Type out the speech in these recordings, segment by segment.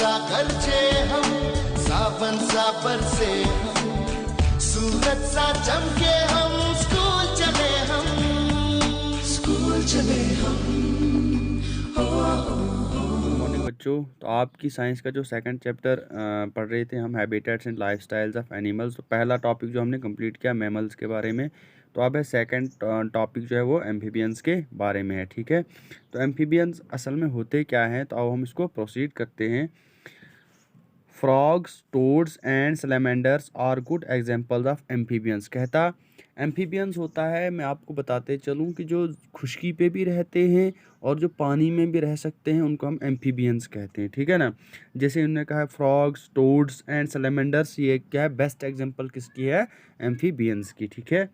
सा गरजे हम, सावन सा बरसे हम, सूरज सा चमके हम, स्कूल चले हम, स्कूल चले हम। मॉर्निंग बच्चों, तो आपकी साइंस का जो सेकंड चैप्टर पढ़ रहे थे हम, habitats and lifestyles of animals. तो पहला टॉपिक जो हमने कंप्लीट किया मैमल्स के बारे में, तो अब है सेकंड टॉपिक जो है वो एम्फीबियंस के बारे में है। ठीक है, तो एम्फीबियंस असल में होते क्या हैं, तो अब हम इसको प्रोसीड करते हैं। Frogs, toads and salamanders are good examples of amphibians. कहता एम्फीबियंस होता है, मैं आपको बताते चलूँ कि जो खुश्की पे भी रहते हैं और जो पानी में भी रह सकते हैं, उनको हम एम्फीबियंस कहते हैं। ठीक है ना, जैसे उन्होंने कहा है फ्रॉग्स, टोड्स एंड सैलमेंडर्स, ये क्या है, बेस्ट एग्जांपल किसकी है, एम्फीबियंस की। ठीक है,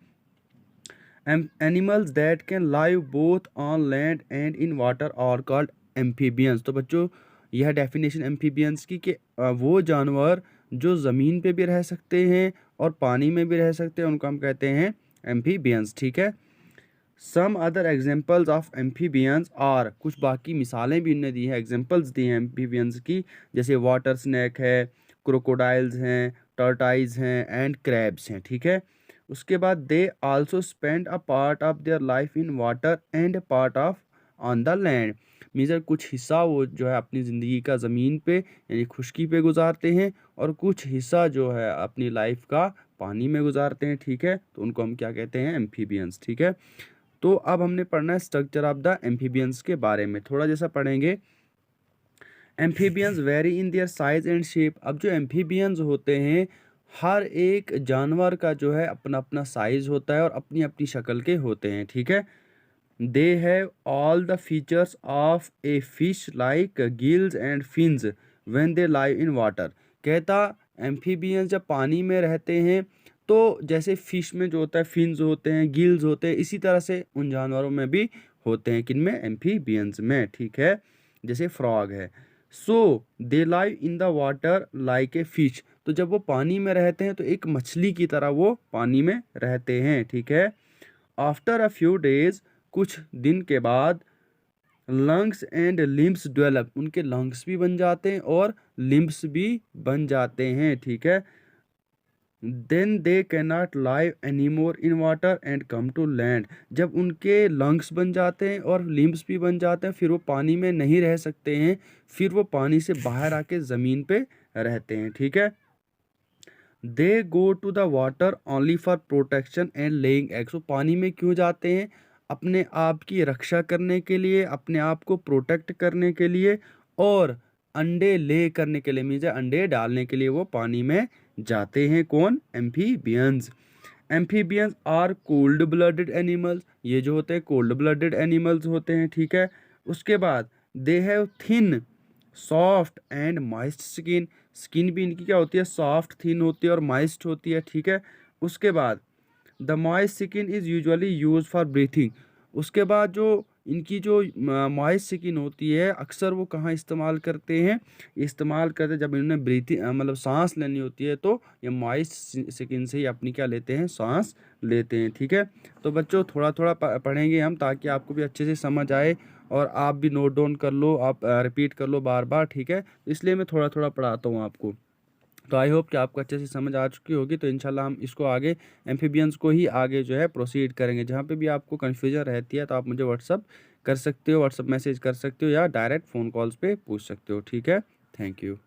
animals that can live both on land and in water are called amphibians. तो बच्चों, यह डेफिनेशन एम्फीबियंस की कि वो जानवर जो ज़मीन पे भी रह सकते हैं और पानी में भी रह सकते हैं, उनको हम कहते हैं एम्फीबियंस। ठीक है, some other examples of amphibians are, कुछ बाकी मिसालें भी इन्होंने दी हैं, एग्जांपल्स दी हैं एम्फीबियंस की, जैसे वाटर स्नैक है, क्रोकोडाइल्स हैं, टर्टाइज हैं एंड क्रैब्स हैं। ठीक है, उसके बाद they also spend a part of their life in water and part of on the land. मीजर कुछ हिस्सा वो जो है अपनी ज़िंदगी का ज़मीन पे यानी खुश्की पे गुजारते हैं, और कुछ हिस्सा जो है अपनी लाइफ का पानी में गुजारते हैं। ठीक है, तो उनको हम क्या कहते हैं, एम्फीबियंस। ठीक है, तो अब हमने पढ़ना है स्ट्रक्चर ऑफ द एम्फीबियंस के बारे में, थोड़ा जैसा पढ़ेंगे। Amphibians very in their size and shape. अब जो एम्फीबियंस होते हैं, हर एक जानवर का जो है अपना अपना साइज होता है और अपनी अपनी शक्ल के होते हैं। ठीक है, they have all the features of a fish like gills and fins when they live in water. कहता एम्फीबियंस जब पानी में रहते हैं तो जैसे फिश में जो होता है फिन्स होते हैं, गिल्स होते हैं, इसी तरह से उन जानवरों में भी होते हैं। किनमें, एम्फीबियंस में। ठीक है, जैसे फ्रॉग है। So they live in the water like a fish. तो जब वो पानी में रहते हैं तो एक मछली की तरह वो पानी में रहते हैं। ठीक है, आफ्टर अ फ्यू डेज, कुछ दिन के बाद, लंग्स एंड लिम्स डेवलप, उनके लंग्स भी बन जाते हैं और लिम्स भी बन जाते हैं। ठीक है, then they can not live any more in water and come to land. जब उनके लंग्स बन जाते हैं और लिम्स भी बन जाते हैं, फिर वो पानी में नहीं रह सकते हैं, फिर वो पानी से बाहर आके ज़मीन पे रहते हैं। ठीक है, they go to the water only for protection and laying eggs. वो पानी में क्यों जाते हैं, अपने आप की रक्षा करने के लिए, अपने आप को प्रोटेक्ट करने के लिए, और अंडे ले करने के लिए, मीन्स अंडे डालने के लिए वो पानी में जाते हैं। कौन, amphibians. Amphibians are cold blooded animals, ये जो होते हैं कोल्ड ब्लडेड एनिमल्स होते हैं। ठीक है, उसके बाद they have thin soft and mist skin. Skin भी इनकी क्या होती है, सॉफ्ट, थिन होती है और माइस्ट होती है। ठीक है, उसके बाद the moist skin is usually use for breathing. उसके बाद जो इनकी जो मॉइस्ट स्किन होती है, अक्सर वो कहाँ इस्तेमाल करते हैं, इस्तेमाल करते हैं जब इन्होंने ब्रीथिंग मतलब सांस लेनी होती है, तो ये मॉइस्ट स्किन से ही अपनी क्या लेते हैं, सांस लेते हैं। ठीक है, तो बच्चों थोड़ा थोड़ा पढ़ेंगे हम, ताकि आपको भी अच्छे से समझ आए और आप भी नोट डाउन कर लो, आप रिपीट कर लो बार बार। ठीक है, इसलिए मैं थोड़ा थोड़ा पढ़ाता हूँ आपको। तो आई होप कि आपको अच्छे से समझ आ चुकी होगी। तो इंशाल्लाह हम इसको आगे एम्फीबियंस को ही आगे जो है प्रोसीड करेंगे। जहाँ पे भी आपको कन्फ्यूजन रहती है तो आप मुझे व्हाट्सअप कर सकते हो, व्हाट्सअप मैसेज कर सकते हो, या डायरेक्ट फ़ोन कॉल्स पे पूछ सकते हो। ठीक है, थैंक यू।